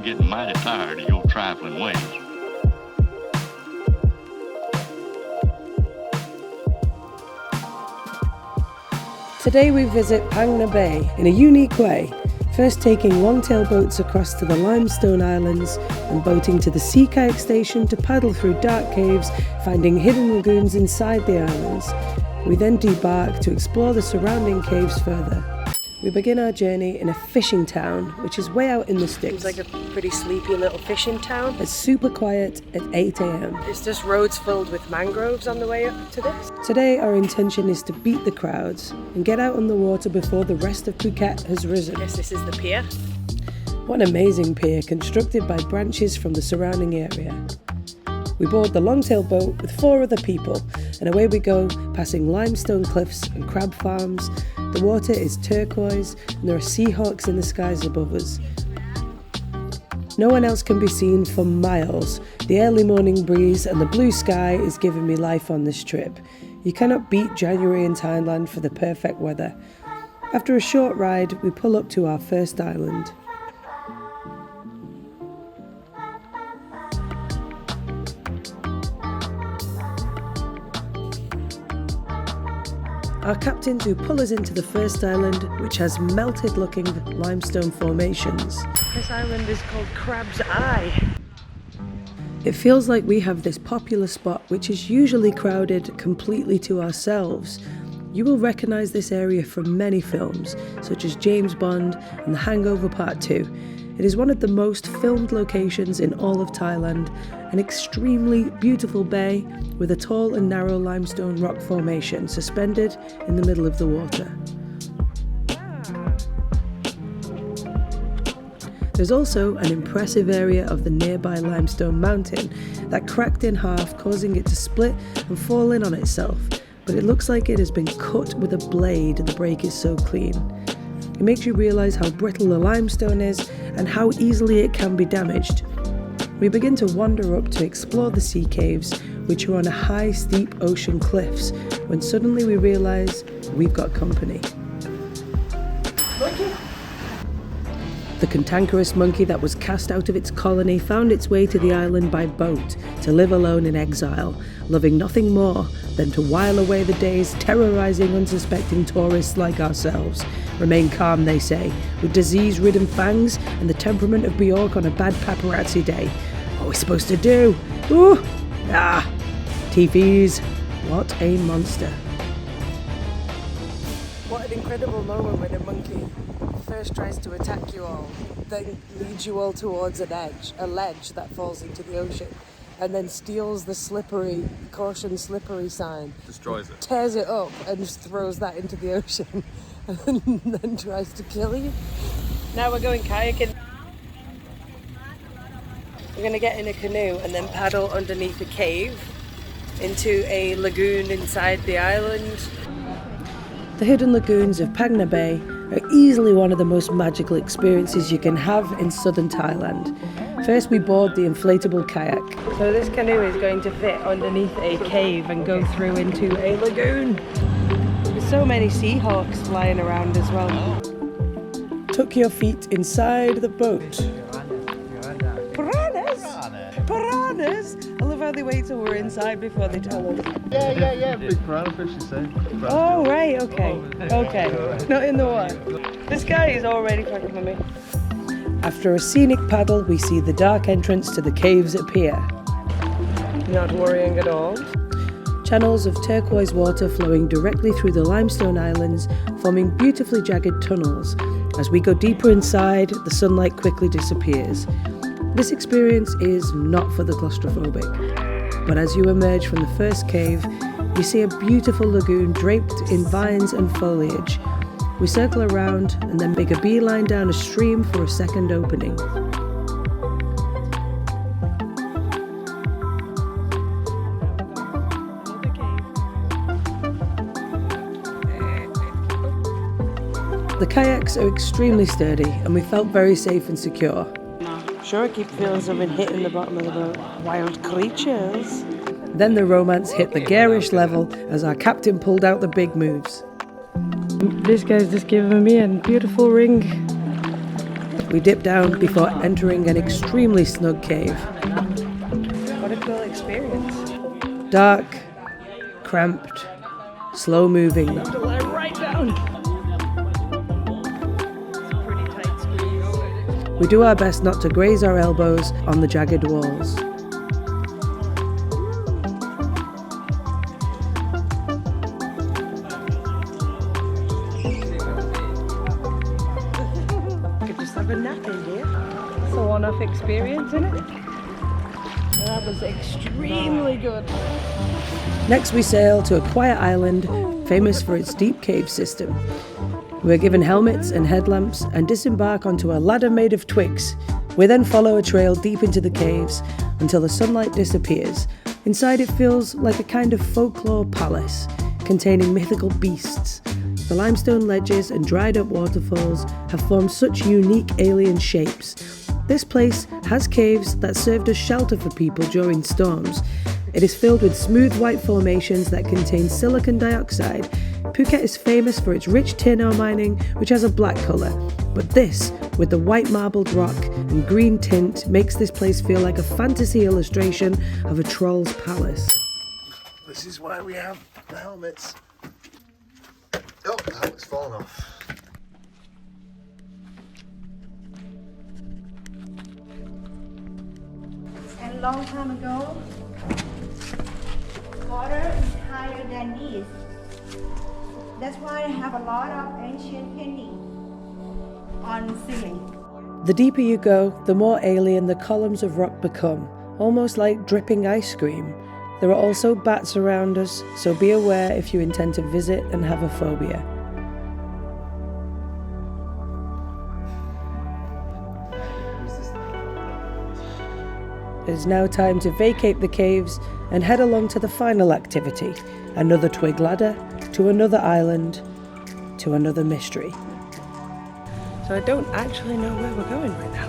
getting mighty tired of your trifling ways. Today we visit Phang Bay in a unique way, first taking long-tail boats across to the limestone islands and boating to the sea kayak station to paddle through dark caves, finding hidden lagoons inside the islands. We then debark to explore the surrounding caves further. We begin our journey in a fishing town, which is way out in the sticks. Seems like a pretty sleepy little fishing town. It's super quiet at 8 a.m. It's just roads filled with mangroves on the way up to this. Today our intention is to beat the crowds and get out on the water before the rest of Phuket has risen. I guess this is the pier. What an amazing pier constructed by branches from the surrounding area. We board the long-tail boat with 4 other people and away we go, passing limestone cliffs and crab farms. The water is turquoise and there are seahawks in the skies above us. No one else can be seen for miles. The early morning breeze and the blue sky is giving me life on this trip. You cannot beat January in Thailand for the perfect weather. After a short ride, we pull up to our first island. Our captains who pull us into the first island, which has melted looking limestone formations. This island is called Crab's Eye. It feels like we have this popular spot which is usually crowded completely to ourselves. You will recognise this area from many films, such as James Bond and The Hangover Part 2. It is one of the most filmed locations in all of Thailand, an extremely beautiful bay with a tall and narrow limestone rock formation suspended in the middle of the water. There's also an impressive area of the nearby limestone mountain that cracked in half, causing it to split and fall in on itself, but it looks like it has been cut with a blade. The break is so clean. It makes you realise how brittle the limestone is and how easily it can be damaged. We begin to wander up to explore the sea caves, which are on a high, steep ocean cliffs, when suddenly we realise we've got company. Monkey? The cantankerous monkey that was cast out of its colony found its way to the island by boat to live alone in exile, loving nothing more than to while away the days terrorising unsuspecting tourists like ourselves. Remain calm, they say, with disease-ridden fangs and the temperament of Bjork on a bad paparazzi day. What are we supposed to do? Ooh! Ah! TVs, what a monster. What an incredible moment when a monkey first tries to attack you all, then leads you all towards a ledge that falls into the ocean, and then steals the slippery, caution slippery sign. Destroys it. Tears it up and just throws that into the ocean and then tries to kill you. Now we're going kayaking. We're going to get in a canoe and then paddle underneath a cave into a lagoon inside the island. The hidden lagoons of Phang Bay are easily one of the most magical experiences you can have in southern Thailand. First we board the inflatable kayak. So this canoe is going to fit underneath a cave and go through into a lagoon. There's so many seahawks flying around as well. Tuck your feet inside the boat. Piranhas! Piranhas! I love how they wait till we're inside before they tell us. Yeah. Big piranha fish, you say. Oh, right, okay. Not in the water. This guy is already fucking with me. After a scenic paddle, we see the dark entrance to the caves appear. Not worrying at all. Channels of turquoise water flowing directly through the limestone islands, forming beautifully jagged tunnels. As we go deeper inside, the sunlight quickly disappears. This experience is not for the claustrophobic, but as you emerge from the first cave, you see a beautiful lagoon draped in vines and foliage. We circle around and then make a beeline down a stream for a second opening. The kayaks are extremely sturdy and we felt very safe and secure. Sure, I keep feeling something hitting the bottom of the boat. Wild creatures. Then the romance hit the garish level as our captain pulled out the big moves. This guy's just giving me a beautiful ring. we dip down before entering an extremely snug cave. What a cool experience. Dark, cramped, slow moving. Right down. It's a pretty tight squeeze. We do our best not to graze our elbows on the jagged walls. Could just have a nap in here. It's a one-off experience, isn't it? That was extremely good. Next we sail to a quiet island famous for its deep cave system. We're given helmets and headlamps and disembark onto a ladder made of twigs. We then follow a trail deep into the caves until the sunlight disappears. Inside it feels like a kind of folklore palace containing mythical beasts. The limestone ledges and dried up waterfalls have formed such unique alien shapes. This place has caves that served as shelter for people during storms. It is filled with smooth white formations that contain silicon dioxide. Phuket is famous for its rich tin ore mining, which has a black colour. But this, with the white marbled rock and green tint, makes this place feel like a fantasy illustration of a troll's palace. This is why we have the helmets. Oh, the helmet's fallen off. And a long time ago, water is higher than this. That's why I have a lot of ancient painting on the ceiling. The deeper you go, the more alien the columns of rock become, almost like dripping ice cream. There are also bats around us, so be aware if you intend to visit and have a phobia. It is now time to vacate the caves and head along to the final activity, another twig ladder, to another island, to another mystery. So I don't actually know where we're going right now.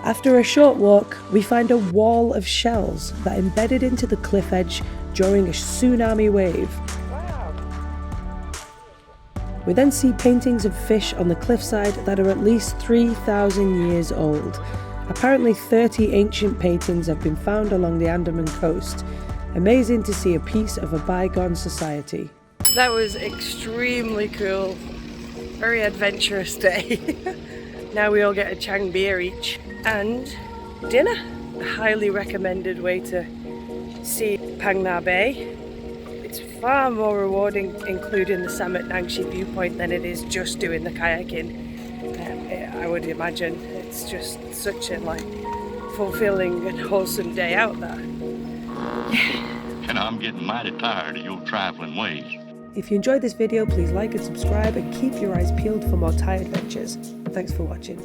After a short walk, we find a wall of shells that embedded into the cliff edge during a tsunami wave. Wow. We then see paintings of fish on the cliffside that are at least 3,000 years old. Apparently 30 ancient paintings have been found along the Andaman coast. Amazing to see a piece of a bygone society. That was extremely cool. Very adventurous day. Now we all get a Chang beer each. And dinner. A highly recommended way to see Phang Bay. It's far more rewarding including the Samet Nangshi viewpoint than it is just doing the kayaking. I would imagine it's just such a fulfilling and wholesome day out there. And I'm getting mighty tired of your traveling ways. If you enjoyed this video, please like and subscribe and keep your eyes peeled for more Thai adventures. Thanks for watching.